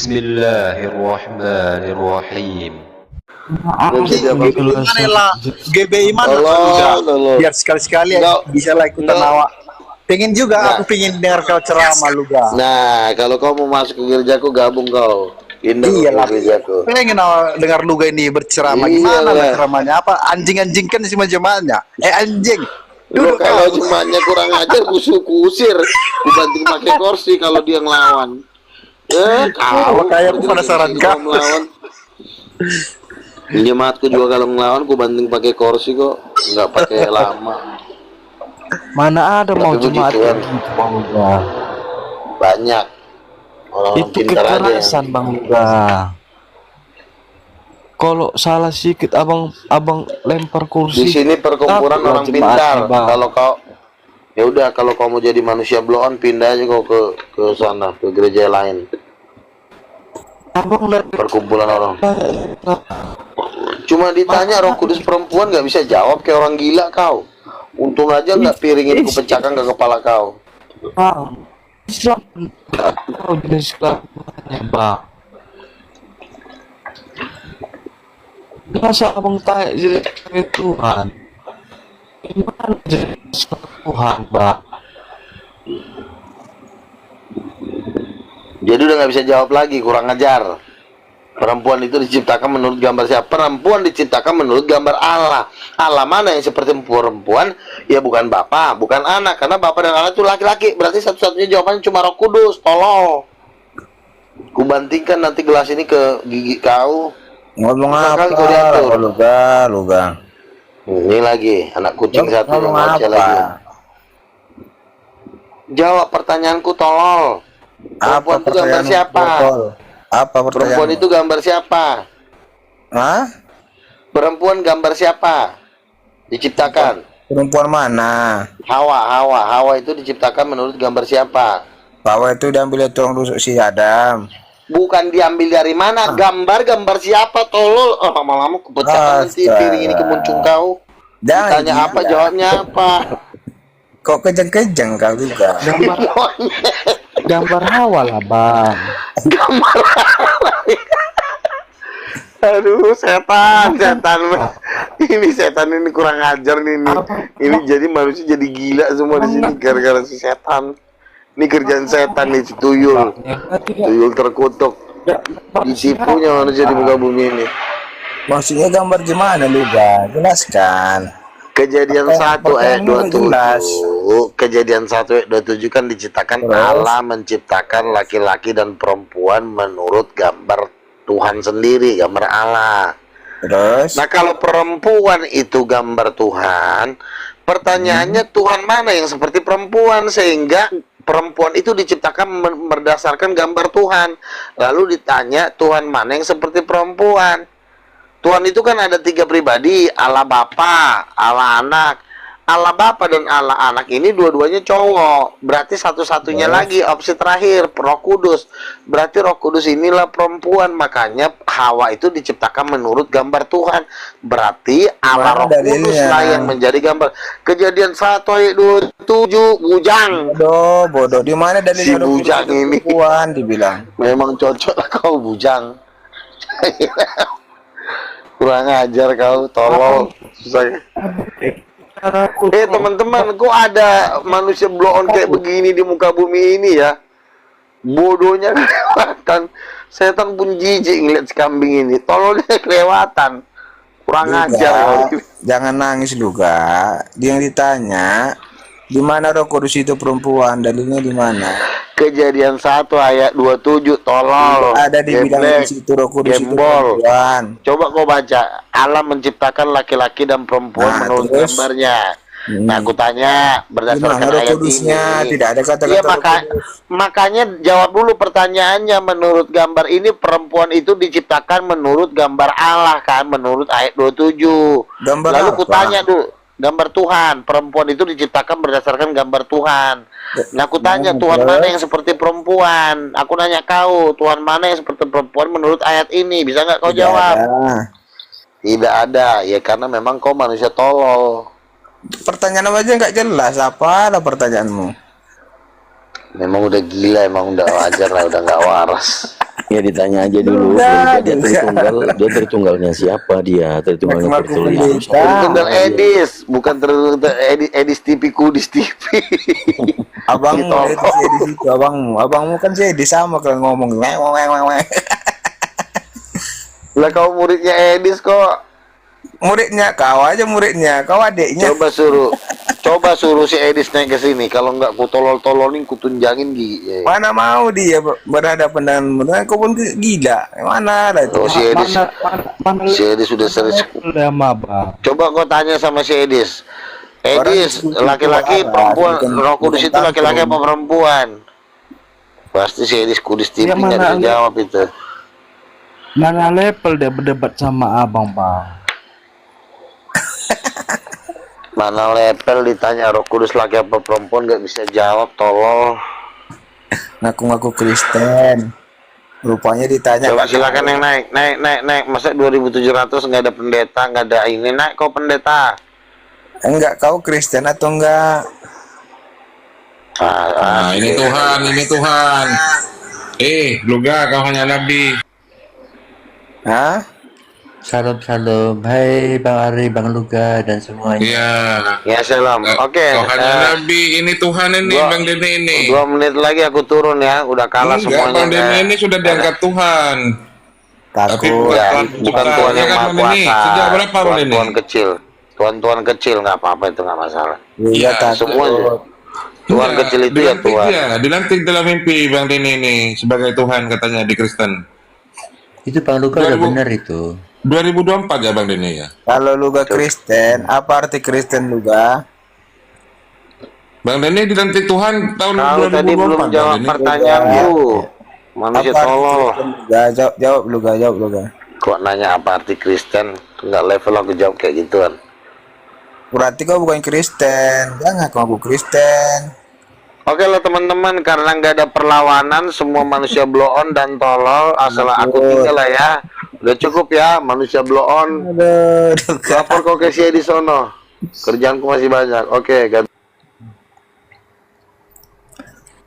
Bismillahirrahmanirrahim. Gimana lah GBI mana juga biar sekali-sekali bisa lah ikutan awak. Pengen juga aku pengen dengar kau ceramah lu ga. Nah, kalau kau mau masuk ke gerejaku gabung kau. Pindah ke gerejaku. Pengen awak dengar lu ga ini berceramah gimana lah ceramahnya apa anjing-anjing kan si jemaatnya. Anjing. Duduk kalau jemaatnya kurang ajar kusir. Ku banting pakai kursi kalau dia ngelawan. Kau kayak aku penasaran kau melawan. Jemaatku juga kalau ngelawan ku banting pakai kursi kok, nggak pakai lama. Mana ada mau jemaat gitu Bang Luga. Banyak orang itu kekerasan Bang Luga. Kalau salah sedikit abang lempar kursi. Di sini perkumpulan orang pintar. Kalau kau ya udah, kalau kau mau jadi manusia blow on, pindah aja kau ke sana, ke gereja lain. Perkumpulan orang. Cuma ditanya Roh Kudus perempuan nggak bisa jawab, kayak orang gila kau. Untung aja nggak piringin ku pecahkan ke kepala kau. Islam kau jenis kelakuannya Bang. Masa abang tanya jadi Tuhan? Gimana jadi Tuhan Bang? Jadi udah nggak bisa jawab lagi, kurang ajar. Perempuan itu diciptakan menurut gambar siapa? Perempuan diciptakan menurut gambar Allah. Allah mana yang seperti perempuan? Ya bukan bapak, bukan anak. Karena bapak dan anak itu laki-laki. Berarti satu-satunya jawabannya cuma Roh Kudus. Tolong. Ku bantingkan nanti gelas ini ke gigi kau. Ngomong apa? Luga. Ini lagi anak kucing satu yang ngomong lagi. Jawab pertanyaanku, tolol. Perempuan itu gambar siapa? Apa pertanyaan? Perempuan itu gambar siapa? Hah? Perempuan gambar siapa? Diciptakan. Perempuan mana? Hawa itu diciptakan menurut gambar siapa? Hawa itu diambil dari tulang rusuk si Adam. Bukan diambil dari mana? Gambar siapa, tolol? Oh, lama-lama kepecahkan nanti piring ini ke muncung kau. Tanya apa, jawabnya apa? Kok kejang-kejang kau juga? Gambar Hawa lah Bang. Gambar Hawa. Aduh, setan. Ini setan ini kurang ajar nih. Ini jadi manusia jadi gila semua di sini gara-gara si setan. Ini kerjaan setan nih, si tuyul terkutuk. Ditipunya manusia di muka bumi ini. Maksudnya gambar gimana Luga? Jelaskan. Kejadian 1 ayat 27. Kejadian 1 ayat 27 kan diciptakan Allah menciptakan laki-laki dan perempuan menurut gambar Tuhan sendiri, gambar Allah. Terus? Nah, kalau perempuan itu gambar Tuhan, pertanyaannya Tuhan mana yang seperti perempuan sehingga perempuan itu diciptakan berdasarkan gambar Tuhan. Lalu ditanya Tuhan mana yang seperti perempuan? Tuhan itu kan ada 3 pribadi, Allah Bapa, Allah Anak. Allah Bapa dan Allah Anak ini dua-duanya cowok. Berarti satu-satunya lagi opsi terakhir, Roh Kudus. Berarti Roh Kudus inilah perempuan. Makanya Hawa itu diciptakan menurut gambar Tuhan. Berarti Allah Roh Kudus lah yang menjadi gambar. Kejadian 1 ayat 27, bujang. Bodoh. Di mana dalilnya si bujang ini? Perempuan dibilang. Memang cocok lah kau bujang. Kurang ajar kau, tolol. Susah. Teman-teman, kok ada manusia blow on kayak begini di muka bumi ini ya? Bodohnya kelewatan. Setan pun jijik ngeliat si kambing ini. Tololnya kelewatan. Kurang ajar. Jangan nangis Luga. Dia yang ditanya, di mana Roh Kudus itu perempuan? Dalilnya di mana? Kejadian 1 ayat 27, tolol. Ada di bilang di situ Roh Kudus itu perempuan. Coba kau baca, Allah menciptakan laki-laki dan perempuan menurut gambarnya. Nah, aku tanya berdasarkan ayat ini. Tidak ada kata-kata. Iya, makanya jawab dulu pertanyaannya. Menurut gambar ini perempuan itu diciptakan menurut gambar Allah kan, menurut ayat 27. Lalu aku tanya dulu, gambar Tuhan, perempuan itu diciptakan berdasarkan gambar Tuhan. Nah, aku tanya Tuhan mana yang seperti perempuan? Aku nanya kau, Tuhan mana yang seperti perempuan menurut ayat ini? Bisa nggak kau jawab? Tidak ada, ya karena memang kau manusia tolol. Pertanyaan apa aja nggak jelas, apa ada pertanyaanmu? Memang udah gila, emang udah wajar lah, udah nggak waras. Ya ditanya aja dulu, dia tertunggalnya siapa dia? Tertunggalnya Tertulis. Tertunggal Edis, bukan tertunggal Edis TV Kudis TV. Abangmu Edis itu, abangmu kan si Edis sama kalau ngomong. Lah kau muridnya Edis kok. Muridnya, kau aja muridnya, kau adiknya. Coba suruh si Edis naik ke sini. Kalau nggak ku tolol-tololin, ku tunjangin gigi. Mana mau dia berhadapan dengan kau pun gila. Mana ada itu? Oh, si Edis sudah sering. Coba kau tanya sama si Edis. Edis, laki-laki perempuan, Roh Kudus itu laki-laki apa perempuan? Pasti si Edis Kudus TV nggak bisa jawab itu. Mana level dia berdebat sama abang, Bang? Mana level ditanya Roh Kudus laki apa perempuan nggak bisa jawab, tolol. Ngaku-ngaku Kristen. Rupanya ditanya. Coba silakan yang naik. Masa 2.700 nggak ada pendeta, nggak ada ini, naik kau pendeta. Enggak, kau Kristen atau enggak? Nah, ini Tuhan. Luga, kau hanya nabi. Hah? Salam. Hai Bang Ari, Bang Luga dan semuanya. Iya. Ya salam. Oke. Kau hanya nabi, ini Tuhan ini, Bang Dene ini. 2 menit lagi aku turun ya, udah kalah semuanya. Bang Dene ini sudah diangkat Tuhan. Tapi bukan Tuhan yang maha kuasa. Sejak berapa Bang Dene? Tuhan kecil. Tuhan kecil nggak apa-apa, itu nggak masalah. Iya, semuanya. Tuhan kecil itu ya Tuhan. Dilantik dalam mimpi Bang Dene ini sebagai Tuhan katanya di Kristen. Itu Bang Luga udah benar itu. 2024 ya Bang Dene ya. Kalau Luga Kristen, apa arti Kristen Luga? Bang Dene dilantik Tuhan tahun Kau 2024. tadi belum jawab pertanyaanku. Manusia tolol. Jawab Luga. Kok nanya apa arti Kristen? Nggak level aku jawab kayak gituan. Berarti kau bukan Kristen. Jangan aku Kristen. Oke lah teman-teman, karena nggak ada perlawanan, semua manusia blow on dan tolol, asal aku tinggal lah ya. Udah cukup ya, manusia blow on. Lapor kau ke si di sono. Kerjaanku masih banyak. Oke,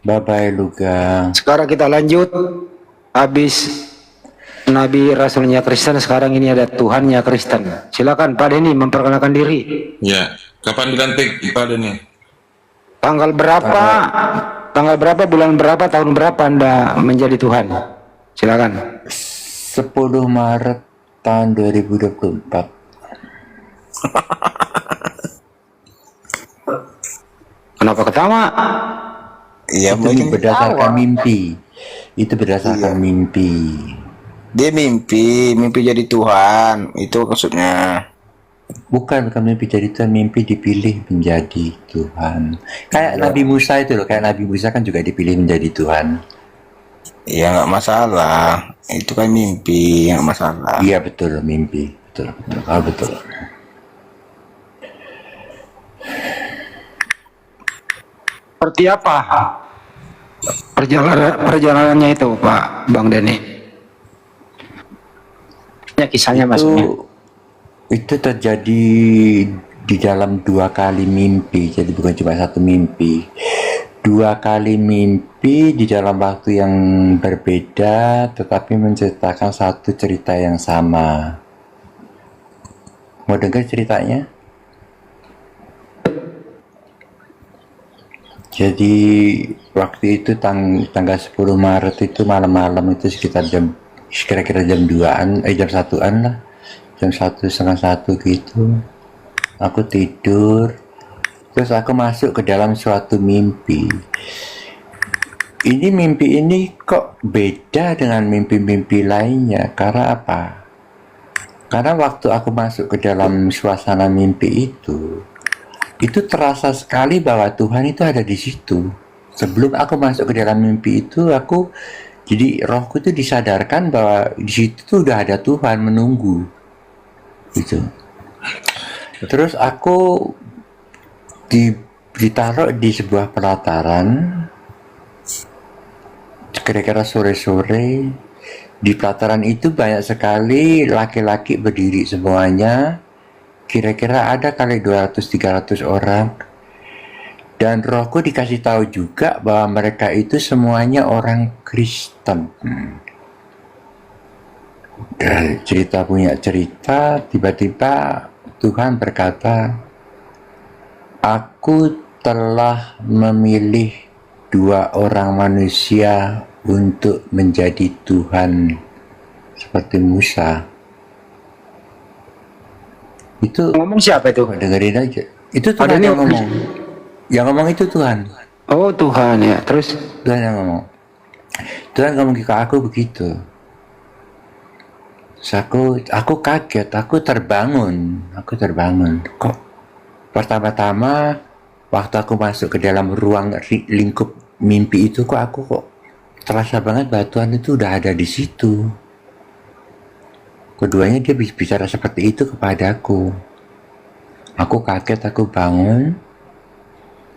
Bye-bye Luga. Sekarang kita lanjut. Habis Nabi Rasulnya Kristen, sekarang ini ada Tuhannya Kristen. Silakan Pak Deni memperkenalkan diri. Ya, kapan dilantik Pak Deni? Tanggal berapa, bulan berapa, tahun berapa Anda menjadi Tuhan? Silakan. 10 Maret tahun 2024. Kenapa ketawa? Iya, Itu berdasarkan mimpi. Dia mimpi jadi Tuhan. Itu maksudnya. Bukan mimpi jadi Tuhan, mimpi dipilih menjadi Tuhan. Kayak Nabi Musa itu loh, kayak Nabi Musa kan juga dipilih menjadi Tuhan. Iya, nggak masalah. Itu kan mimpi, nggak masalah. Iya betul, mimpi. Betul. Seperti apa perjalanannya itu Pak Bang Deni? Ya, kisahnya maksudnya. Itu terjadi di dalam 2 kali mimpi, jadi bukan cuma 1 mimpi. 2 kali mimpi di dalam waktu yang berbeda, tetapi menceritakan satu cerita yang sama. Mau dengar ceritanya? Jadi waktu itu tanggal 10 Maret itu malam-malam itu sekitar kira-kira jam 2-an, jam 1-an lah. Jam 1, setengah 1 gitu. Aku tidur. Terus aku masuk ke dalam suatu mimpi. Mimpi ini kok beda dengan mimpi-mimpi lainnya. Karena apa? Karena waktu aku masuk ke dalam suasana mimpi itu terasa sekali bahwa Tuhan itu ada di situ. Sebelum aku masuk ke dalam mimpi itu, jadi rohku itu disadarkan bahwa di situ tuh udah ada Tuhan menunggu. Gitu. Terus aku ditaruh di sebuah pelataran kira-kira sore-sore. Di pelataran itu banyak sekali laki-laki berdiri semuanya, kira-kira ada kali 200-300 orang, Dan rohku dikasih tahu juga bahwa mereka itu semuanya orang Kristen. Dan cerita punya cerita, tiba-tiba Tuhan berkata, aku telah memilih 2 orang manusia untuk menjadi Tuhan seperti Musa. Itu Ngomong siapa itu? dengerin aja. Itu Ada Tuhan nih, yang ngomong. Yang ngomong itu Tuhan. Oh Tuhan ya. Terus Tuhan yang ngomong. Tuhan ngomong ke aku begitu. Terus aku kaget, aku terbangun. Kok pertama-tama waktu aku masuk ke dalam ruang lingkup mimpi itu, kok terasa banget bahwa Tuhan itu udah ada di situ. Keduanya dia bicara seperti itu kepadaku. Aku kaget, aku bangun.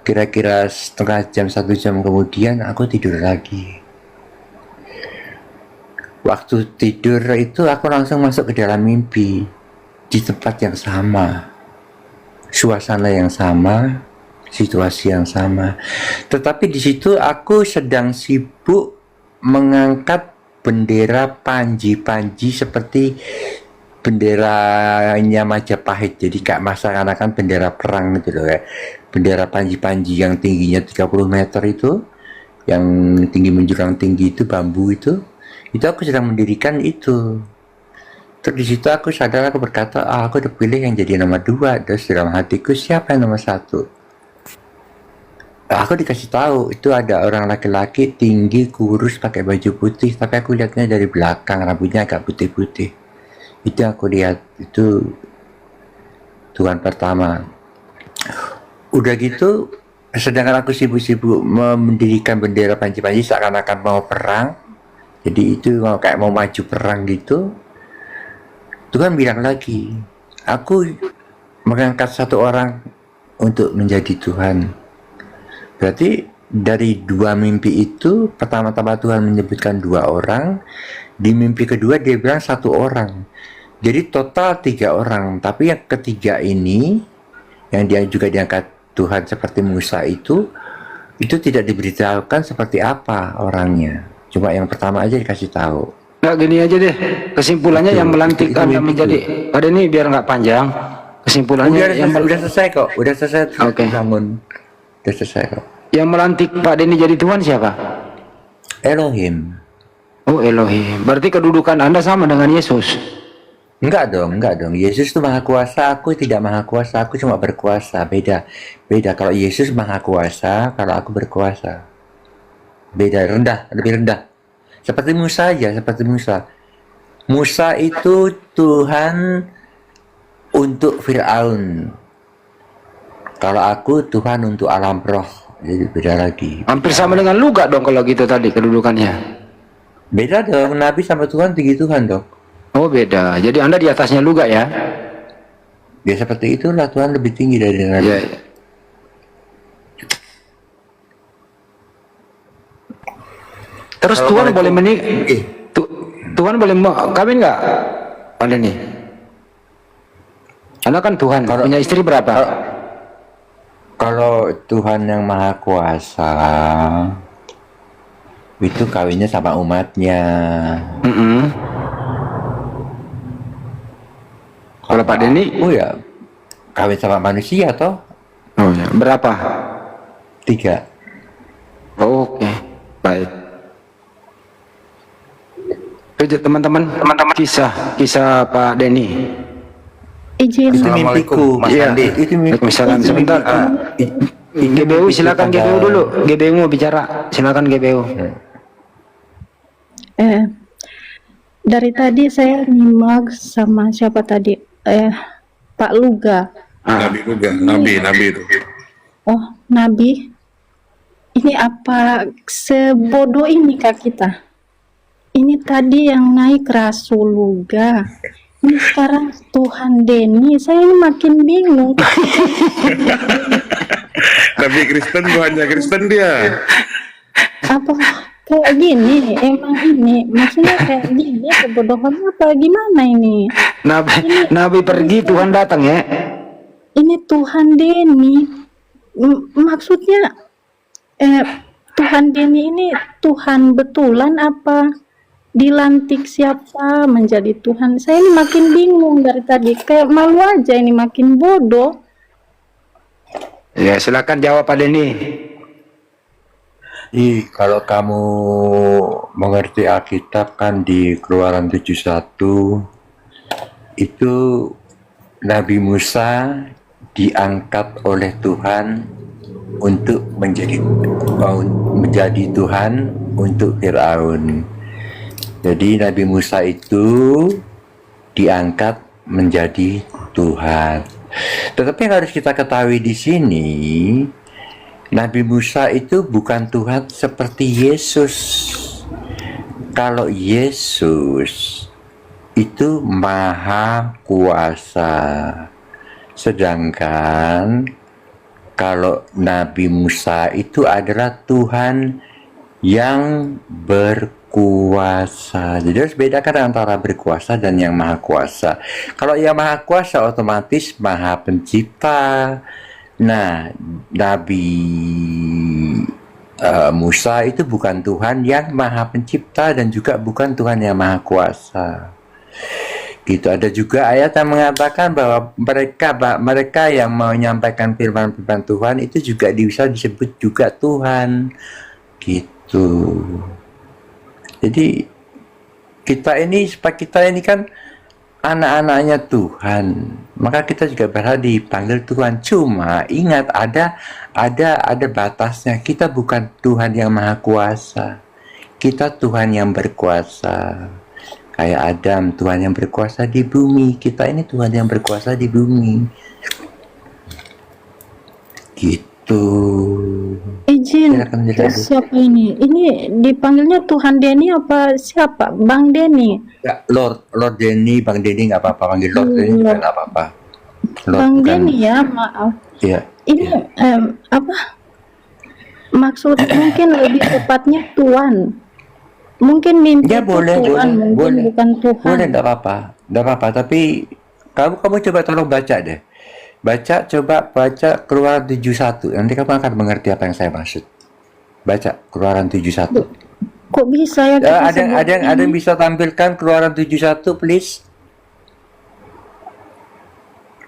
Kira-kira setengah jam, 1 jam kemudian aku tidur lagi. Waktu tidur itu aku langsung masuk ke dalam mimpi. Di tempat yang sama. Suasana yang sama. Situasi yang sama. Tetapi di situ aku sedang sibuk mengangkat bendera panji-panji seperti benderanya Majapahit. Jadi kayak masyarakat bendera perang gitu loh ya. Bendera panji-panji yang tingginya 30 meter itu, yang tinggi menjulang tinggi itu, bambu itu aku sedang mendirikan itu. Terus di situ aku sadar, aku berkata, aku udah pilih yang jadi nomor 2. Terus dalam hatiku, siapa yang nomor 1? Aku dikasih tahu itu ada orang laki-laki tinggi, kurus, pakai baju putih, tapi aku lihatnya dari belakang, rambutnya agak putih-putih. Itu aku lihat, itu Tuhan pertama. Udah gitu, sedangkan aku sibuk-sibuk mendirikan bendera panji-panji seakan-akan mau perang. Jadi itu kayak mau maju perang gitu. Tuhan bilang lagi, aku mengangkat 1 orang untuk menjadi Tuhan. Berarti dari 2 mimpi itu, pertama-tama Tuhan menyebutkan 2 orang, di mimpi kedua dia bilang 1 orang. Jadi total 3 orang, tapi yang ketiga ini, yang dia juga diangkat Tuhan seperti Musa itu tidak diberitahukan seperti apa orangnya. Cuma yang pertama aja dikasih tahu. nggak gini aja deh. Kesimpulannya Betul, yang melantik itu Anda mimpi menjadi. Pada ini biar nggak panjang. Kesimpulannya Udah selesai kok. Udah selesai. Oke. Bangun. Udah selesai kok. Yang melantik Pak Denny jadi Tuhan siapa? Elohim. Oh Elohim. Berarti kedudukan Anda sama dengan Yesus. Enggak dong. Yesus itu maha kuasa, aku tidak maha kuasa, aku cuma berkuasa. Beda. Kalau Yesus maha kuasa, kalau aku berkuasa. Beda, lebih rendah. Seperti Musa aja, Musa itu Tuhan untuk Fir'aun. Kalau aku Tuhan untuk alam roh. Jadi beda lagi. Hampir sama dengan lu gak dong kalau gitu tadi kedudukannya? Beda dong, Nabi sama Tuhan tinggi Tuhan dong. Oh beda. Jadi Anda di atasnya lu gak ya? Ya seperti itulah, Tuhan lebih tinggi dari Nabi. Ya. Terus Tuhan boleh Tuhan boleh kawin nggak? Anda nih. Anda kan Tuhan, punya istri berapa? Kalau Tuhan yang maha kuasa itu kawinnya sama umatnya. Kalau Pak Denny? Oh ya, kawin sama manusia toh? Oh ya, berapa? 3. Oke, baik. Itu teman-teman kisah Pak Denny. Izin. Itu mimpiku, Mas Iya. Andi. Itu mimpiku. Misalkan sebentar. GBU silakan GBU dulu. GBU mau bicara. Silakan GBU. Dari tadi saya nyimak sama siapa tadi? Pak Luga. Nabi juga, Nabi itu. Oh, Nabi. Ini apa sebodoh ini Kak kita? Ini tadi yang naik Rasul Luga. Ini sekarang Tuhan Denny. Saya ini makin bingung. Nabi Kristen, Tuhannya Kristen dia. Apa kayak gini? Emang ini maksudnya kayak gini kebodohan apa gimana ini? Nabi pergi, Tuhan datang ya. Ini Tuhan Denny. maksudnya Tuhan Denny ini Tuhan betulan apa dilantik siapa menjadi Tuhan? Saya ini makin bingung dari tadi, kayak malu aja ini, makin bodoh. Ya, silakan jawab Pak Denny. Kalau kamu mengerti Alkitab kan di Keluaran 71 itu Nabi Musa diangkat oleh Tuhan untuk menjadi Tuhan untuk Firaun. Jadi Nabi Musa itu diangkat menjadi Tuhan. Tetapi yang harus kita ketahui di sini, Nabi Musa itu bukan Tuhan seperti Yesus. Kalau Yesus itu maha kuasa, sedangkan kalau Nabi Musa itu adalah Tuhan yang berkuasa. Jadi harus bedakan antara berkuasa dan yang maha kuasa. Kalau yang maha kuasa otomatis maha pencipta. Nah, Nabi Musa itu bukan Tuhan yang maha pencipta dan juga bukan Tuhan yang maha kuasa. Gitu. Ada juga ayat yang mengatakan bahwa mereka yang menyampaikan firman-firman Tuhan itu juga bisa disebut juga Tuhan. Gitu. Jadi kita ini kan anak-anaknya Tuhan, maka kita juga berhak dipanggil Tuhan. Cuma ingat ada batasnya. Kita bukan Tuhan yang maha kuasa, kita Tuhan yang berkuasa. Kayak Adam, Tuhan yang berkuasa di bumi. Kita ini Tuhan yang berkuasa di bumi. Gitu. Izin, siapa ini? Ini dipanggilnya Tuhan Denny apa siapa? Bang Denny? Ya, Lord Denny, Bang Denny nggak apa-apa, panggil Lord Denny juga nggak apa-apa. Bang Denny ya, maaf. Iya. Ini apa? Maksud mungkin lebih tepatnya Tuhan. Mungkin mimpi Ya itu boleh, Tuhan, mungkin boleh. bukan Tuhan. Boleh, nggak apa-apa. Tapi kamu coba tolong baca deh. Coba baca Keluaran 71. Nanti kamu akan mengerti apa yang saya maksud. Baca Keluaran 71. Kok bisa ya kita sebut Ada yang bisa tampilkan Keluaran 71, please?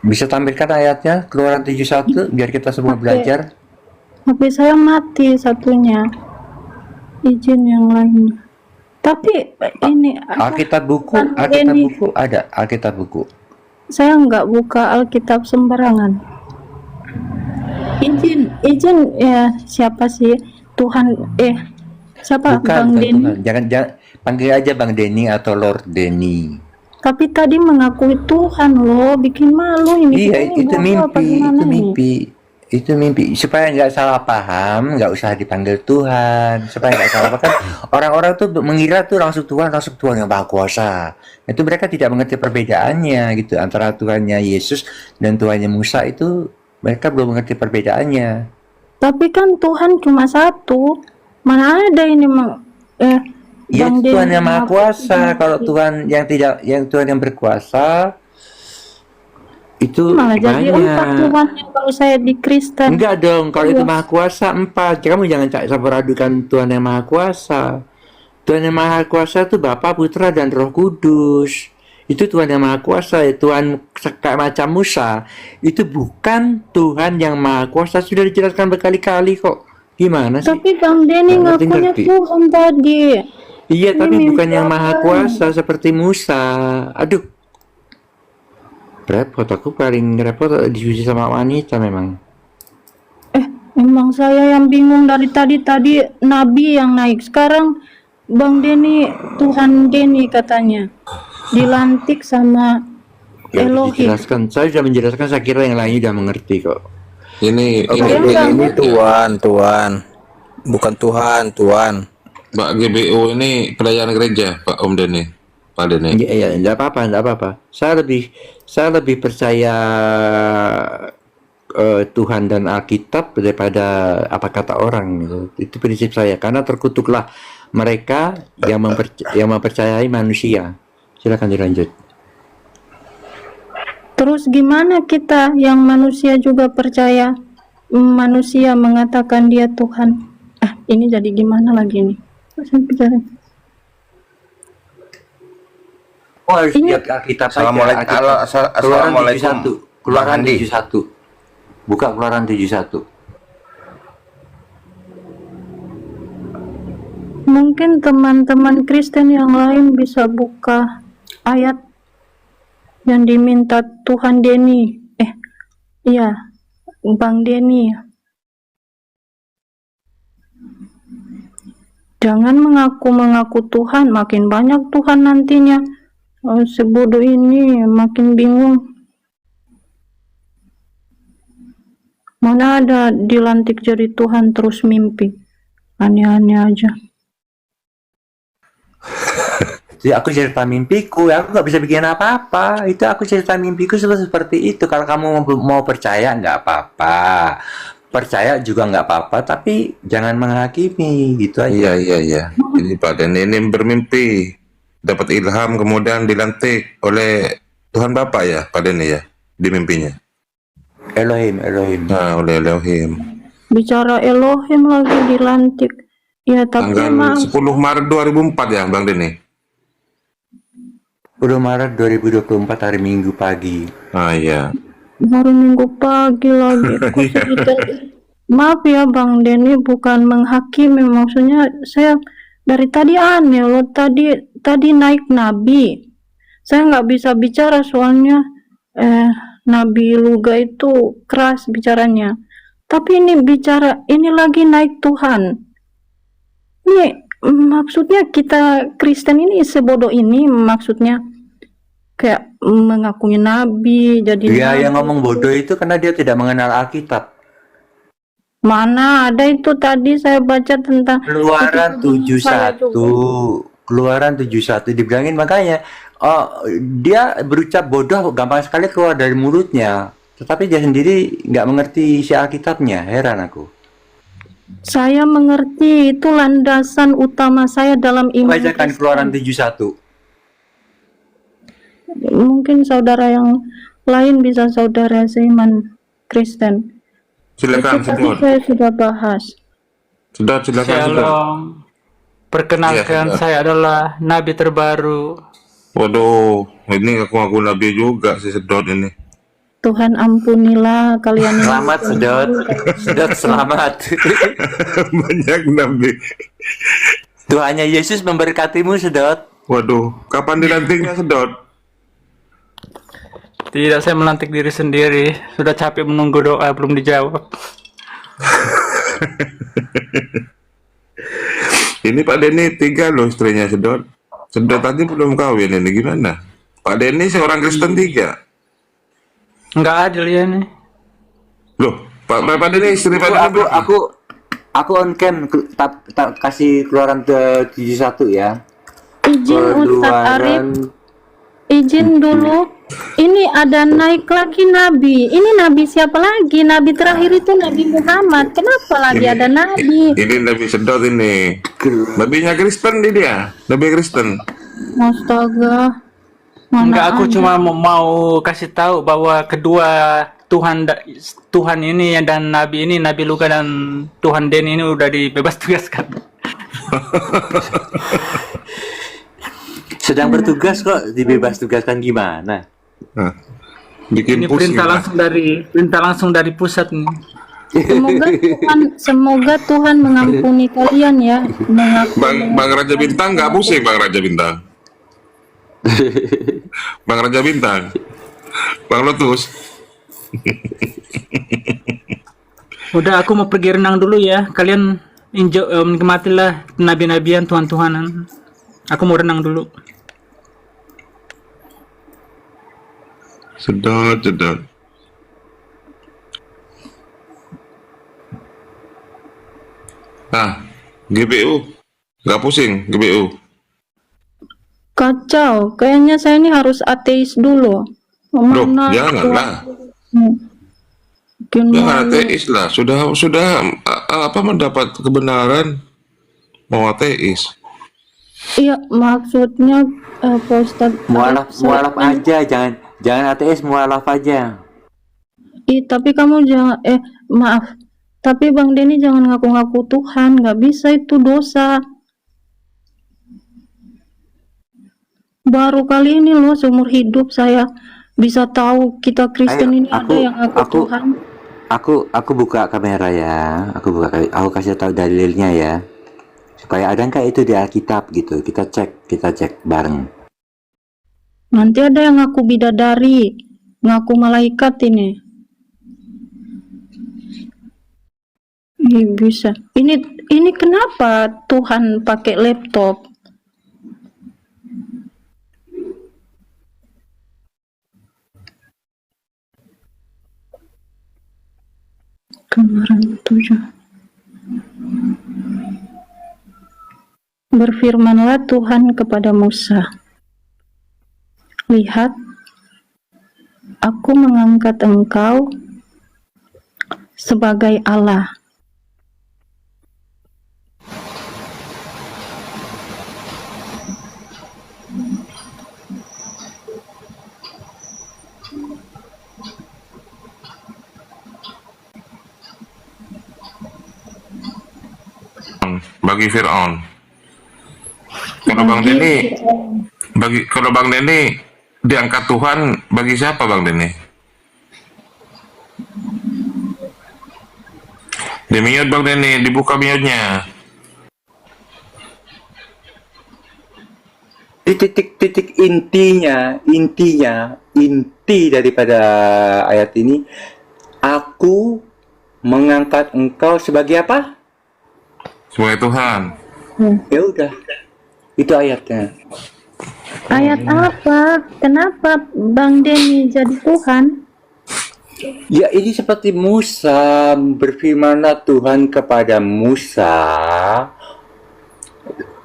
Bisa tampilkan ayatnya Keluaran 71 biar kita semua belajar. HP saya mati satunya. Izin yang lainnya. Tapi ini Alkitab buku ada. Alkitab buku. Saya nggak buka Alkitab sembarangan. Izin ya, siapa sih Tuhan? Siapa? Bukan, Bang bukan Denny? Tuhan. Jangan panggil aja Bang Denny atau Lord Denny. Tapi tadi mengakui Tuhan loh, bikin malu ini. Iya, Kita ini bodoh apa gimana nih? Itu mimpi. Supaya nggak salah paham, nggak usah dipanggil Tuhan. Supaya nggak salah paham. Orang-orang tuh mengira tuh langsung Tuhan yang maha kuasa. Itu mereka tidak mengerti perbedaannya gitu antara Tuhannya Yesus dan Tuhannya Musa. Itu mereka belum mengerti perbedaannya. Tapi kan Tuhan cuma satu. Mana ada ini Ya, Bang Tuhan Denny yang maha kuasa. Kalau mengaku- Tuhan yang Tuhan yang berkuasa itu malah jadi 4 banyak. Tuhan kalau saya di Kristen. Enggak dong, kalau itu Iya. maha kuasa 4. Kamu jangan campur adukan Tuhan yang maha kuasa. Tuhan yang maha kuasa itu Bapa, Putra, dan Roh Kudus. Itu Tuhan yang maha kuasa. Tuhan kayak macam Musa itu bukan Tuhan yang maha kuasa. Sudah dijelaskan berkali-kali kok. Gimana sih? Tapi Bang Denny Nggak ngakunya ngerti. Tuhan tadi. Iya, Ini tapi bukan mimpi yang maha apa? kuasa seperti Musa. Aduh. Repot, aku paling repot diskusi sama wanita memang. Emang saya yang bingung dari tadi Nabi yang naik. Sekarang Bang Denny, Tuhan Denny katanya dilantik sama Ya, Elohim. dijelaskan. Saya sudah menjelaskan, saya kira yang lain sudah mengerti kok. Ini Ini Tuhan, bukan Tuhan. Mbak GBU ini pelayanan gereja, Pak Om Denny, Pak Denny. Iya, enggak apa-apa. Saya lebih percaya Tuhan dan Alkitab daripada apa kata orang gitu. Itu prinsip saya, karena terkutuklah mereka yang mempercayai manusia. Silakan dilanjut. Terus gimana kita yang manusia juga percaya? manusia mengatakan dia Tuhan. Ini jadi gimana lagi nih? Saya bicara. Oh, harus Ini- lihat Alkitab saja. Assalamualaikum. Keluaran Assalamualaikum. 71. Keluaran Bang Andi. 71. Buka Keluaran 71. Mungkin teman-teman Kristen yang lain bisa buka ayat yang diminta Tuhan Denny. Iya, Bang Denny. Jangan mengaku-mengaku Tuhan, makin banyak Tuhan nantinya. Sebodoh ini makin bingung. Mana ada dilantik jadi Tuhan terus mimpi. Aneh-aneh aja. Jadi aku cerita mimpiku, aku nggak bisa bikin apa-apa. Itu aku cerita mimpiku seperti itu. Kalau kamu mau percaya nggak apa-apa, percaya juga nggak apa-apa. Tapi jangan menghakimi, gitu aja. Iya. Jadi Pak Denny ini bermimpi, dapat ilham, kemudian dilantik oleh Tuhan Bapa ya, Pak Denny ya, di mimpinya. Elohim. Nah, oleh Elohim. Bicara Elohim lagi dilantik. Ya tapi Tanggal maaf, 10 Maret 2004 ya, Bang Denny. 10 Maret 2024 hari Minggu pagi. Ah iya. baru minggu pagi lagi. Kok cerita? Maaf ya Bang Denny, bukan menghakimi, maksudnya saya dari tadi aneh loh, tadi naik nabi. Saya nggak bisa bicara soalnya Nabi Luga itu keras bicaranya. Tapi ini bicara, ini lagi naik Tuhan. Ini maksudnya kita Kristen ini sebodoh ini, maksudnya kayak mengakui nabi, jadi Dia nabi. yang ngomong bodoh itu karena dia tidak mengenal Alkitab. Mana ada itu tadi saya baca tentang Keluaran itu saya 71. juga. Keluaran 71 dibilangin, makanya dia berucap bodoh gampang sekali keluar dari mulutnya. Tetapi dia sendiri nggak mengerti isi Alkitabnya. Heran aku. Saya mengerti, itu landasan utama saya dalam iman Bacakan Kristen. Keluaran 71. Mungkin saudara yang lain bisa saudara seiman Kristen. Silakan, Itu tadi Sedot. saya sudah bahas. Silakan, Sedot. Shalom. Perkenalkan, Iya, sudah. saya adalah nabi terbaru. Waduh, ini aku nabi juga si Sedot ini. Tuhan ampunilah kalian yang Selamat Sedot. Sedot selamat. Banyak nabi. Tuhannya Yesus memberkatimu Sedot. Waduh, kapan dilantiknya Sedot? Tidak, saya melantik diri sendiri. Sudah capek menunggu doa belum dijawab. Ini Pak Denny 3 loh istrinya Sedot. Sedot tadi belum kawin, ini gimana? Pak Denny seorang Kristen 3. Nggak adil ya nih. Loh, Pak Denny istri Pak Denny berapa? Aku on cam kasih Keluaran 71 ya. izin Ustadz Arif, izin dulu. Ini ada naik lagi nabi. Ini nabi siapa lagi? Nabi terakhir itu Nabi Muhammad. Kenapa lagi ada nabi? Ini Nabi Sedot ini. Nabinya Kristen dia. Nabi Kristen. Astaga. Mana Enggak, aku ada. cuma mau kasih tahu bahwa kedua Tuhan ini dan Nabi ini, Nabi Luka dan Tuhan Denny ini udah dibebas tugaskan. Sedang bertugas kok dibebas tugaskan gimana? Nah, bikin Ini pusing. perintah langsung dari pusat nih. Semoga Tuhan mengampuni kalian ya. Bang Raja Bintang nggak pusing Bang Raja Bintang. Bang Raja Bintang. Bang Lotus. Udah, aku mau pergi renang dulu ya. Kalian nikmatilah nabi-nabian, Tuhan-Tuhanan. Aku mau renang dulu. Sedot. GBU. Nggak pusing GBU. Kacau. Kayaknya saya ini harus ateis dulu. Loh, Mana janganlah. Bikin Jangan malu. ateis lah. Sudah apa mendapat kebenaran mau ateis. Iya, maksudnya Pak Ustadz Mualaf aja, jangan ateis, mualaf aja. Tapi kamu jangan, maaf. Tapi Bang Denny jangan ngaku-ngaku Tuhan, nggak bisa, itu dosa. Baru kali ini loh seumur hidup saya bisa tahu kita Kristen ini ada yang ngaku Tuhan. Aku buka kamera ya. Aku kasih tahu dalilnya ya. Supaya ada nggak itu di Alkitab gitu. Kita cek bareng. Nanti ada yang ngaku bidadari, ngaku malaikat ini. Bisa. Ini kenapa Tuhan pakai laptop? Kemarin 7. Berfirmanlah Tuhan kepada Musa, lihat, aku mengangkat engkau sebagai Allah. Bagi Fir'aun. Kalau Bang Denny diangkat Tuhan, bagi siapa Bang Denny? Di mute Bang Denny, dibuka mute-nya. Titik inti daripada ayat ini, aku mengangkat engkau sebagai apa? Sebagai Tuhan. Ya udah, itu ayatnya. Ayat apa? Kenapa Bang Denny jadi Tuhan? Ya, ini seperti Musa, berfirmanlah Tuhan kepada Musa,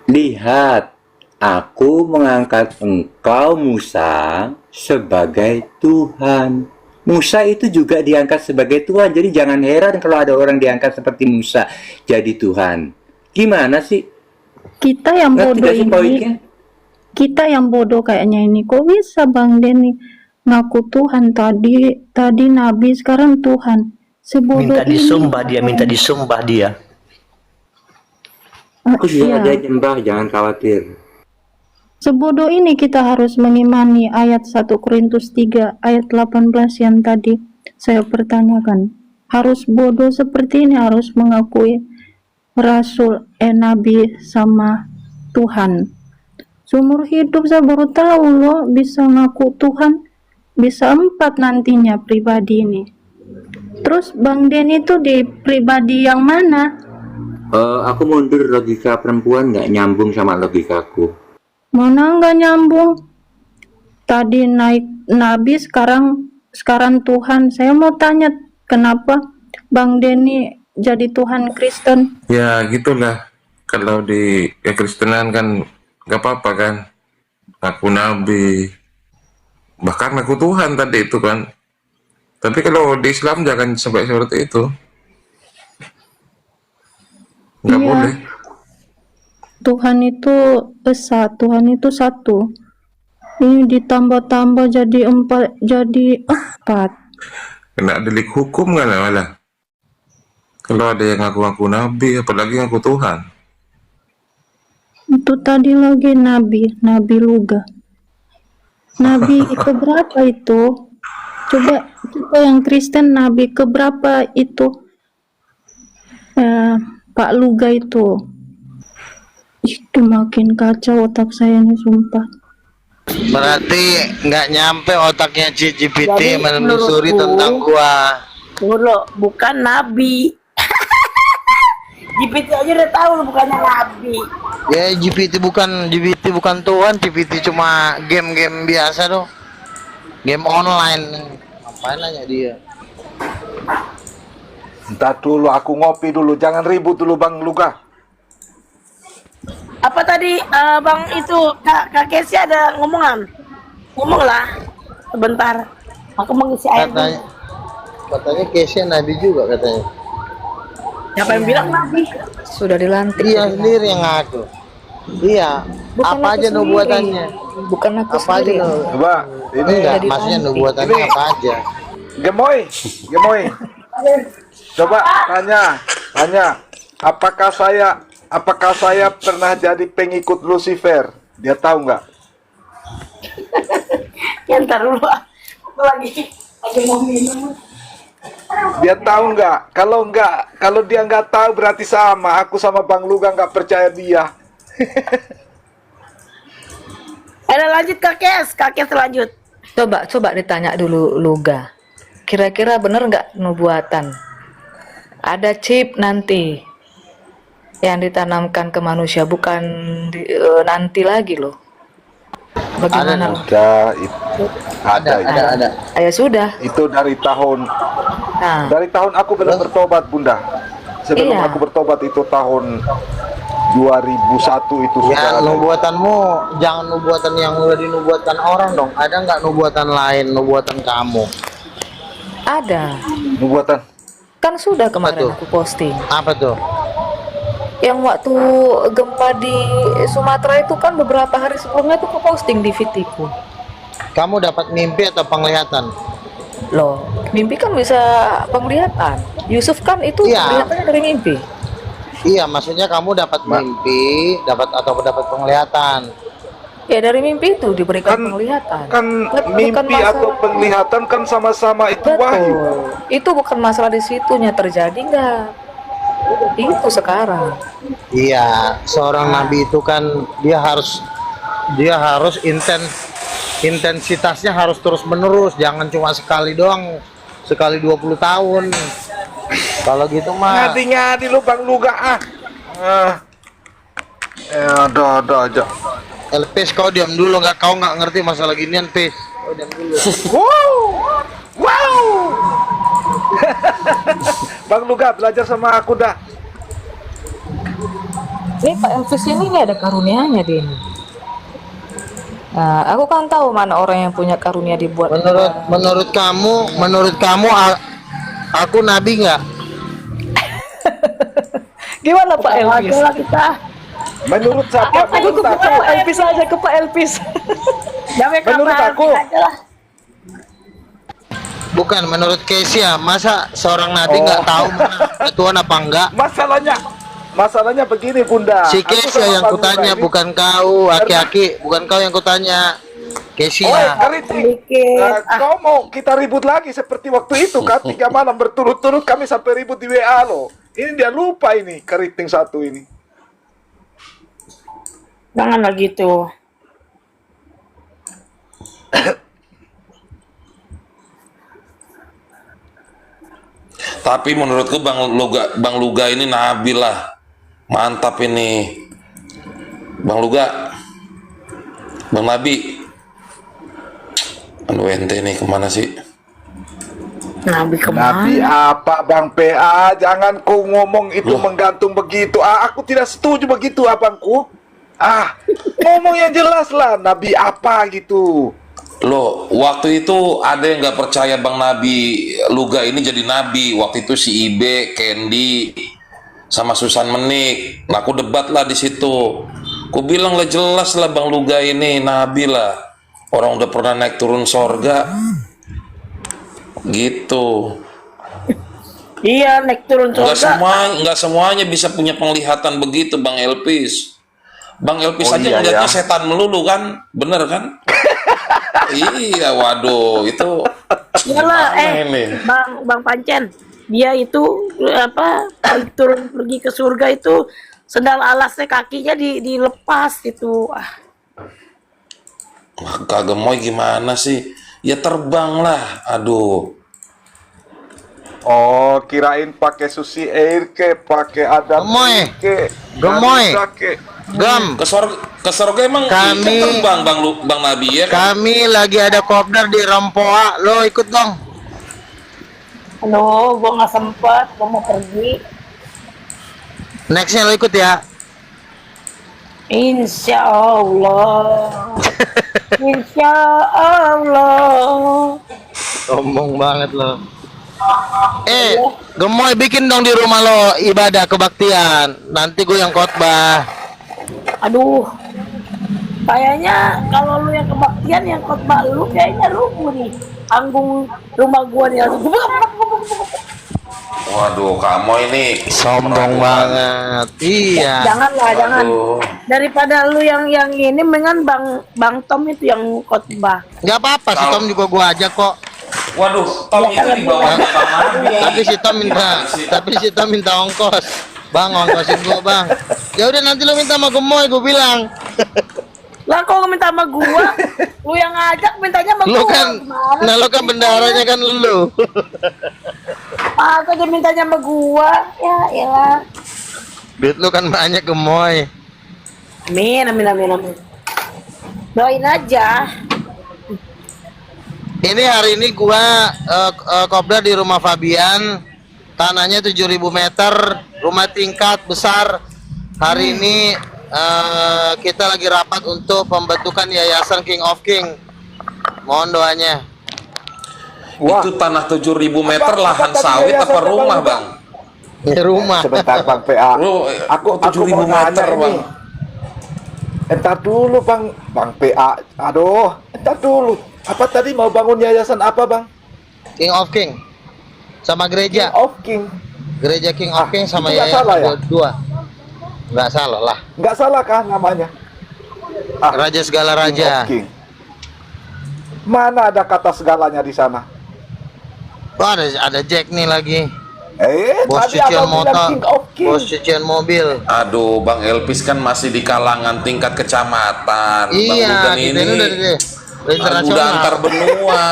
lihat, aku mengangkat engkau Musa sebagai Tuhan. Musa itu juga diangkat sebagai Tuhan, jadi jangan heran kalau ada orang diangkat seperti Musa jadi Tuhan. Gimana sih? Kita yang bodoh ini. Kita yang bodoh kayaknya ini. Kok bisa Bang Denny ngaku Tuhan, tadi Nabi, sekarang Tuhan? Sebodoh Minta disumpah dia. Aku juga ada nyembah, jangan khawatir. Sebodoh ini kita harus mengimani ayat 1 Korintus 3 ayat 18 yang tadi saya pertanyakan. Harus bodoh seperti ini, harus mengakui Rasul, Nabi sama Tuhan. Seumur hidup saya baru tahu loh bisa ngaku Tuhan, bisa 4 nantinya pribadi ini. Terus Bang Denny itu di pribadi yang mana? Aku mundur, logika perempuan nggak nyambung sama logikaku. Mana nggak nyambung? Tadi naik Nabi, sekarang Tuhan. Saya mau tanya, kenapa Bang Denny jadi Tuhan Kristen? Ya gitulah. Kalau di Kristenan kan gak apa-apa kan. Ngaku Nabi. Bahkan ngaku Tuhan tadi itu kan. Tapi kalau di Islam jangan sampai seperti itu. Nggak boleh. Tuhan itu esa, Tuhan itu satu. Ini ditambah-tambah jadi 4, jadi 4. Kena delik hukum kan malah. Kalau ada yang ngaku-ngaku Nabi, apalagi ngaku Tuhan. Itu tadi lagi Nabi Luga. Nabi keberapa itu? Coba kita yang Kristen, Nabi keberapa itu? Pak Luga itu. Itu makin kacau otak saya nih, sumpah. Berarti nggak nyampe otaknya ChatGPT menelusuri tentang gua. Tunggu dulu, bukan Nabi. GPT aja udah tahu lu bukannya Nabi. Ya GPT bukan Tuhan, GPT cuma game-game biasa doh. Game online. Ngapain nanya dia? Entar dulu, aku ngopi dulu, jangan ribut dulu Bang Luka. Apa tadi Bang itu Kak Kesi ada ngomongan? Ngomonglah sebentar. Aku mengisi air. Katanya Kesi Nabi juga katanya. Siapa yang bilang Nabi? Sudah dilantik. Dia sendiri yang ngaku. Iya. Bukan apa aja nubuatannya? Bukan aku apa sendiri. aja Coba, ini enggak, maksudnya nubuatannya apa aja? Gemoy. Coba tanya, apakah saya pernah jadi pengikut Lucifer? Dia tahu nggak? Ya ntar dulu, aku lagi mau minum. Dia tahu nggak? Kalau dia nggak tahu berarti sama. Aku sama Bang Luga nggak percaya dia. Ada lanjut kakek lanjut. Coba ditanya dulu Luga. Kira-kira bener nggak nubuatan? Ada chip nanti yang ditanamkan ke manusia, bukan nanti lagi loh. Bagaimana? Ada. Ya sudah. Itu dari tahun aku belum bertobat, Bunda. Sebelum Iya. aku bertobat itu tahun 2001 itu Ya, sudah ada. nubuatanmu jangan nubuatan yang udah dinubuatan orang dong. Ada nggak nubuatan lain, nubuatan kamu? Ada. Nubuatan. Kan sudah kemarin aku posting. Apa tuh? Yang waktu gempa di Sumatera itu kan beberapa hari sebelumnya tuh aku posting di feed-ku. Kamu dapat mimpi atau penglihatan? Loh, mimpi kan bisa penglihatan. Yusuf kan itu Iya. penglihatannya dari mimpi. Iya, maksudnya kamu dapat mimpi, dapat penglihatan. Ya dari mimpi itu diberikan penglihatan. Kan Bukan mimpi atau masalah- penglihatan kan sama-sama itu wahyu. Betul. Itu bukan masalah di situnya terjadi nggak. Itu sekarang. Iya, seorang nabi itu kan dia harus intensitasnya harus terus menerus, jangan cuma sekali doang, sekali 20 tahun. Kalau gitu mah Ngadi-ngadi lu Bang Luga ada aja. Elpis, kau diam dulu, kau nggak ngerti masalah ginian, Pis. Kau diam dulu. Wow. Bang Luga belajar sama aku dah. Ini Pak Elvis ini ada karunianya dia ini. Nah, aku kan tahu mana orang yang punya karunia dibuat. Menurut kamu aku nabi nggak? Gimana Pak Elvis? Oke lah kita. Menurut siapa? Aku ke Pak Elvis aja, ke Pak Elvis. Menurut aku. Bukan, menurut Kesia, masa seorang nabi nggak tahu mana Tuhan apa enggak? Masalahnya begini, Bunda. Si Aku Kesia sama yang Bang kutanya, Luga ini- bukan kau, aki-aki, bukan kau yang kutanya. Kesia. Kau mau kita ribut lagi seperti waktu itu kan? 3 malam berturut-turut kami sampai ribut di WA loh. Ini dia lupa ini keriting satu ini. Janganlah gitu. Tapi menurutku Bang Luga ini nabi lah. Mantap ini. Bang Luga. Bang Nabi. Aduh ente nih kemana sih? Nabi kemana? Nabi apa Bang PA? Jangan kau ngomong itu menggantung begitu. Aku tidak setuju begitu abangku. Ngomong yang jelas lah. Nabi apa gitu. Loh, waktu itu ada yang nggak percaya Bang Nabi Luga ini jadi nabi. Waktu itu si Ibe, Candy, sama Susan Menik. Nah, aku debat lah di situ. Aku bilang lah jelas lah Bang Luga ini nabi lah. Orang udah pernah naik turun sorga. Gitu. Iya, naik turun surga. Nggak semuanya bisa punya penglihatan begitu, Bang Elpis. Bang Elpis Oh, aja iya, ngeliatnya ya. setan melulu kan, bener kan? Iya, waduh, itu Iyalah, gimana ini? Bang Pancen, dia itu pergi ke surga itu sendal alasnya kakinya dilepas gitu. Wah, kagak mau gimana sih? Ya terbang lah, aduh. Oh, kirain pakai Susi Air pakai Adam Gemoy. Gam. Ke surga emang Kami- terbang Bang Nabi ya kan? Kami lagi ada kopdar di Rempoa, lo ikut dong. Halo, gua nggak sempet, gua mau pergi. Nextnya lo ikut ya. Insya Allah. Insya Allah. Sombong banget lo. Gemoy bikin dong di rumah lo ibadah kebaktian. Nanti gue yang khotbah. Aduh, kayaknya kalau lu yang kebaktian yang khotbah lu kayaknya lu nih panggung rumah gua nih langsung Waduh, kamu ini Sombong banget. Iya. janganlah, jangan. Aduh. Daripada lu yang ini mendingan Bang Tom itu yang khotbah. Nggak apa-apa, si Tom juga gua ajak kok. Waduh, Tom itu di bawah Tapi si Tom minta ongkos. Bang, ongkosin gua, Bang. Ya udah nanti lu minta sama Gemoy, gua bilang. Lah kok minta sama gua? Lu yang ngajak mintanya sama Lu gua. kan, nah lu kan bendaranya kan lu. Aku dia mintanya sama gua. Ya elah. Duit lu kan banyak, Gemoy. Amin, amin, amin, amin. Doain aja. Ini hari ini gua kopdar di rumah Fabian. Tanahnya 7.000 meter, rumah tingkat besar. Hari ini kita lagi rapat untuk pembentukan yayasan King of King. Mohon doanya. Itu tanah 7.000 meter lahan sawit apa rumah, Bang? Ini rumah. Sebentar Bang PA. Aku 7.000 mau nanya meter, ini. Bang. Entar dulu Bang PA. Aduh, entar dulu. Apa tadi mau bangun yayasan apa, Bang? King of King. Sama gereja. King of King. Gereja King of King sama itu nggak yayasan salah ya? dua. Nggak salah lah. Nggak salah kah namanya? Raja segala King raja. of King. Mana ada kata segalanya di sana? Oh, ada Jack nih lagi. Bos Tadi cucian abang bilang motor, King of King. bos cucian mobil. Aduh, Bang Elpis kan masih di kalangan tingkat kecamatan. Bang Iya, Lugan kita ini ini udah internasional. udah antar benua.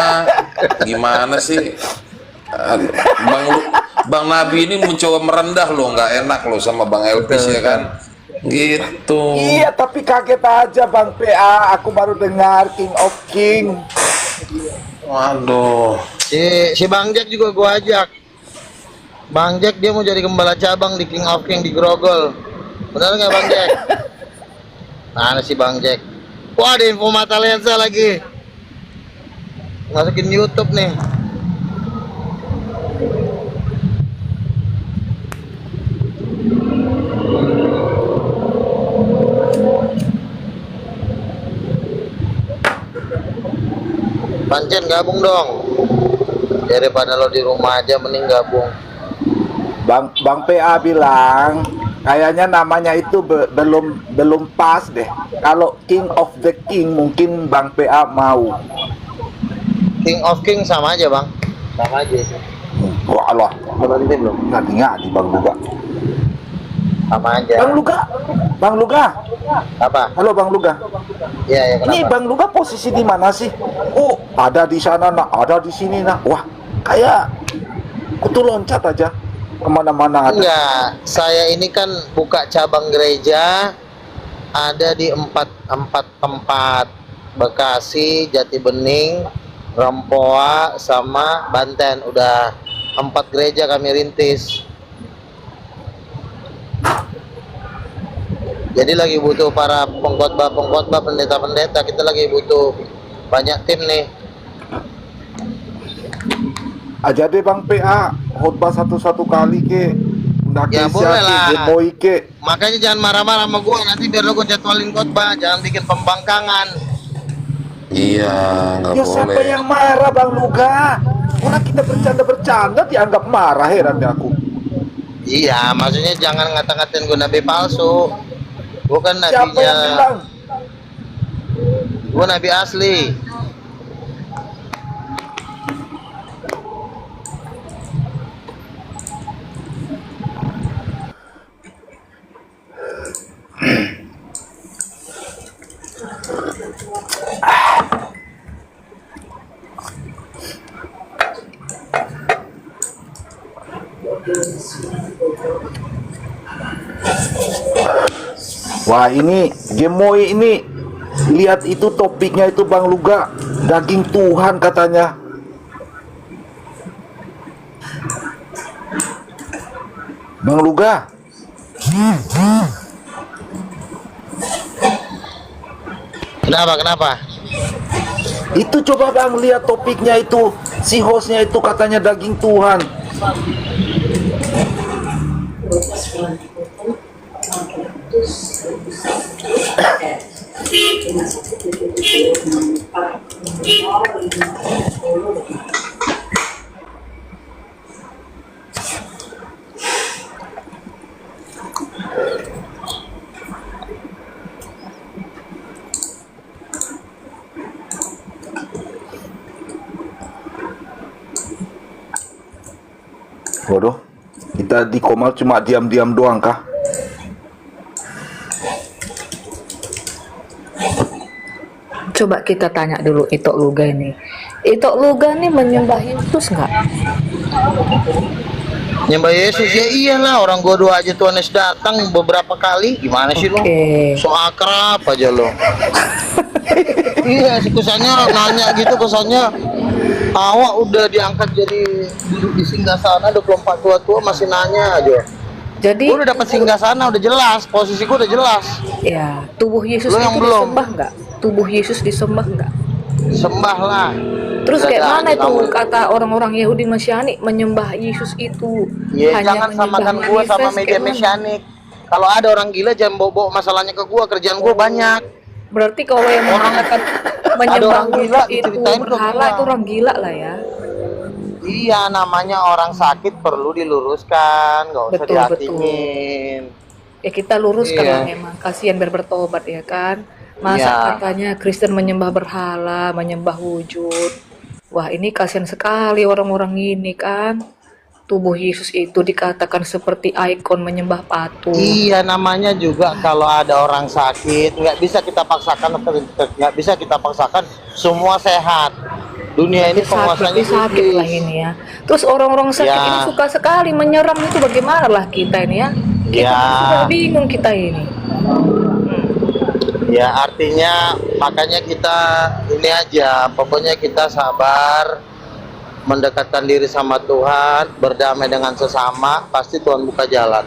Gimana sih? Bang Nabi ini mencoba merendah loh, nggak enak loh sama Bang Elpis ya kan? Gitu. Iya, tapi kaget aja Bang PA. Aku baru dengar King of King. Waduh. Si Bang Jack juga gua ajak. Bang Jack dia mau jadi gembala cabang di King of King di Grogol. Benar nggak Bang Jack? Mana si Bang Jack? Wah, ada info mata lensa lagi. Masukin YouTube nih. Pancen gabung dong. Daripada lo di rumah aja mending gabung. Bang PA bilang kayaknya namanya itu belum pas deh. Kalau King of the King mungkin Bang PA mau. King of King sama aja Bang. Sama aja sih. Wah Allah. Berhenti belum? Ngadi Bang Luga. Sama aja. Bang Luga. Apa? Halo Bang Luga. Iya, ya, kenapa? Ini Bang Luga posisi di mana sih? Oh, ada di sana nak, ada di sini nak. Wah, kayak aku tuh loncat aja kemana-mana ada. Enggak, saya ini kan buka cabang gereja ada di empat tempat, Bekasi, Jati Bening, Rempoa, sama Banten. Udah 4 gereja kami rintis. Jadi lagi butuh para pengkhotbah, pendeta-pendeta. Kita lagi butuh banyak tim nih. Aja deh Bang PA, khotbah satu kali ke. Ya boleh lah. Gemoy ke. Makanya jangan marah-marah sama gua, nanti biar lo gua jadwalin khotbah, jangan bikin pembangkangan. Iya, nggak Ya boleh. siapa yang marah Bang Luga? Orang kita bercanda dianggap marah, heran deh aku. Iya, maksudnya jangan ngata-ngatain gua nabi palsu. Gua kan Siapa yang nabinya, bilang? gua nabi asli. Wah ini Gemoy ini, lihat itu topiknya itu Bang Luga, daging Tuhan katanya. Bang Luga. Kenapa? Itu coba Bang lihat topiknya itu, si hostnya itu katanya daging Tuhan. Waduh, kita di Komal cuma diam-diam doang kah? Coba kita tanya dulu Itok Luga ini. Itok Luga nih menyembah Yesus nggak? Nyembah Yesus ya iyalah, orang gua doa aja Tuhan Yesus datang beberapa kali. Gimana sih lo? So akrab aja lo. Iya, kesannya nanya gitu, kesannya awak udah diangkat jadi duduk di singgasana 24 tua-tua masih nanya aja. Jadi gua udah dapat singgasana, udah jelas, posisi gua udah jelas. Ya, tubuh Yesus Lu itu yang belum. disembah nggak? Tubuh Yesus disembah nggak? Sembah lah. Terus kayak Udah mana ada, itu kamu. kata orang-orang Yahudi Mesianik menyembah Yesus itu? Ya hanya jangan menyembah samakan gua sama manifest, media kayak mana? mesianik. Kalau ada orang gila jangan bawa masalahnya ke gua, kerjaan gua banyak. Berarti kalau yang mengatakan menyembah orang gila itu diceritain ke berhala gua. itu orang gila lah ya. Iya, namanya orang sakit perlu diluruskan, nggak usah Betul, dihatingin. Ya kita luruskan Iya. lah, memang kasihan biar bertobat ya kan. Masa Iya. katanya Kristen menyembah berhala, menyembah wujud. Wah, ini kasihan sekali orang-orang ini kan. Tubuh Yesus itu dikatakan seperti ikon menyembah patung. Iya, namanya juga kalau ada orang sakit nggak bisa kita paksakan, nggak bisa kita paksakan semua sehat. Dunia ini penguasanya sakit lah ini ya. Terus orang-orang sakit Ya. ini suka sekali menyerang, itu bagaimana lah kita ini ya? Kita Ya. kan sudah bingung kita ini. Ya artinya makanya kita ini aja, pokoknya kita sabar, mendekatkan diri sama Tuhan, berdamai dengan sesama, pasti Tuhan buka jalan.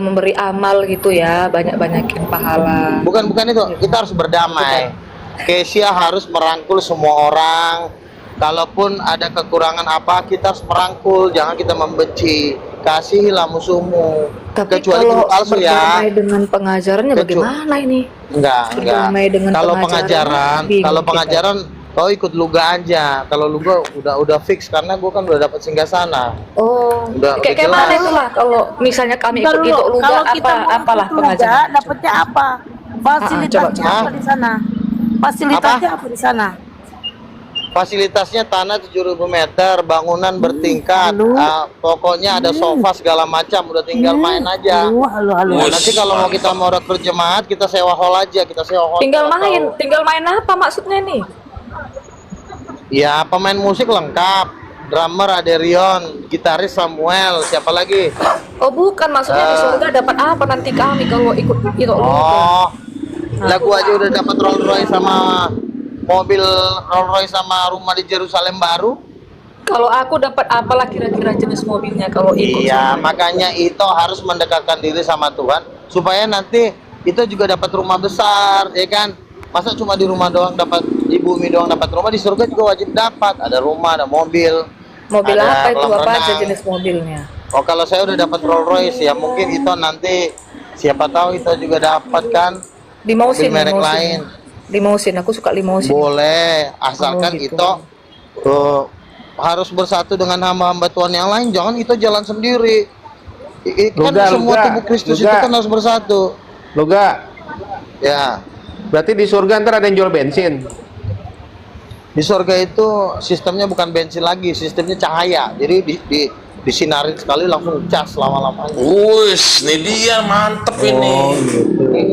Memberi amal gitu ya, banyak-banyakin pahala. Bukan itu, kita harus berdamai. Kesia harus merangkul semua orang. Kalaupun ada kekurangan apa, kita harus merangkul, jangan kita membenci. Kasihilah musuhmu. Tapi Kecuali kalau guru palsu ya. berdamai dengan pengajarannya bagaimana ini? Enggak. Berdamai dengan Kalau pengajaran, pengajaran kau ikut Luga aja. Kalau Luga udah fix karena gua kan udah dapat singgasana. Oh, Udah kayak mana itulah kalau misalnya kami ikut Bentar itu dulu, Luga kalau kita mau apalah ikut pengajaran. Luga, dapatnya apa? Fasilitasnya coba. apa di sana? Fasilitasnya apa di sana? Fasilitasnya tanah 7.000 meter, bangunan bertingkat, pokoknya ada sofa segala macam, udah tinggal main aja. Halo. Nah, nanti kalau mau kita mau rekrut jemaat, kita sewa hall aja, kita sewa hall. Tinggal main apa maksudnya nih? Ya, pemain musik lengkap, drummer ada Rion, gitaris Samuel, siapa lagi? Oh bukan, maksudnya di surga dapat apa nanti kami kalau ikut itu Luga? Oh, lagu aja udah dapat Rolls Royce sama mobil Rolls Royce sama rumah di Yerusalem baru. Kalau aku dapat apalah kira-kira jenis mobilnya kalau ikut? Iya, makanya itu harus mendekatkan diri sama Tuhan supaya nanti itu juga dapat rumah besar, ya kan? Masa cuma di rumah doang dapat, di bumi doang dapat rumah, di surga juga wajib dapat. Ada rumah, ada mobil. Mobil ada apa itu? kolam Apa aja renang. jenis mobilnya? Oh, kalau saya udah dapat Rolls Royce ya mungkin itu nanti siapa tahu itu juga dapat kan. Limousine, mobil merek limousine. lain. Limousine, aku suka limousine. Boleh, asalkan gitu. itu harus bersatu dengan hamba-hamba Tuhan yang lain, jangan itu jalan sendiri. Kan semua tubuh Kristus itu kan harus bersatu. Luga. Ya. Berarti di surga ntar ada yang jual bensin. Di surga itu sistemnya bukan bensin lagi, sistemnya cahaya. Jadi disinarin sekali langsung cas lama-lamanya. Wus, ini dia mantep ini.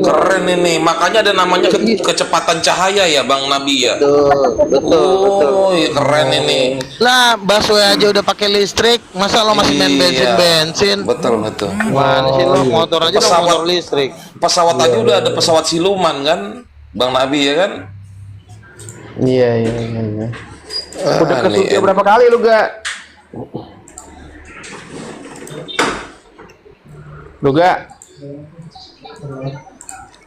Keren ini. Makanya ada namanya kecepatan cahaya ya, Bang Nabi ya. Betul. Iya, keren ini. Lah, busway aja udah pakai listrik, masa lo masih main bensin? Betul. Mana sih lo, motor aja udah motor listrik. Pesawat aja udah ada pesawat siluman kan, Bang Nabi ya kan? Iya. Udah ke surga berapa kali lu gak?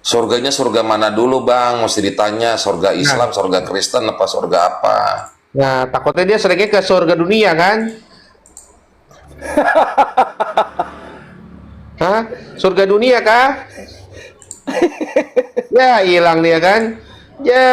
Surganya surga mana dulu Bang? Mesti ditanya, surga Islam, surga Kristen, apa surga apa? Nah, takutnya dia seringnya ke surga dunia kan? Hah? Surga dunia kah? Ya hilang dia kan. Ya.